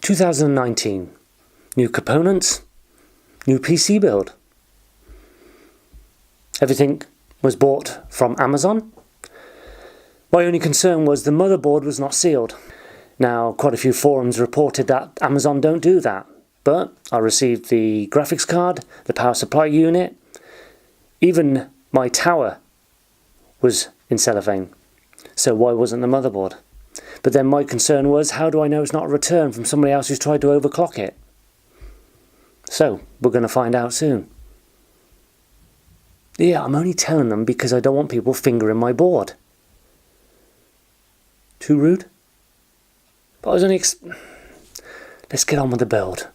2019. New components, new PC build. Everything was bought from Amazon. My only concern was the motherboard was not sealed. Now, quite a few forums reported that Amazon don't do that, but I received the graphics card, the power supply unit, even my tower was in cellophane. So why wasn't the motherboard? But then my concern was, how do I know it's not a return from somebody else who's tried to overclock it? So, we're going to find out soon. Yeah, I'm only telling them because I don't want people fingering my board. Too rude? But I was only let's get on with the build.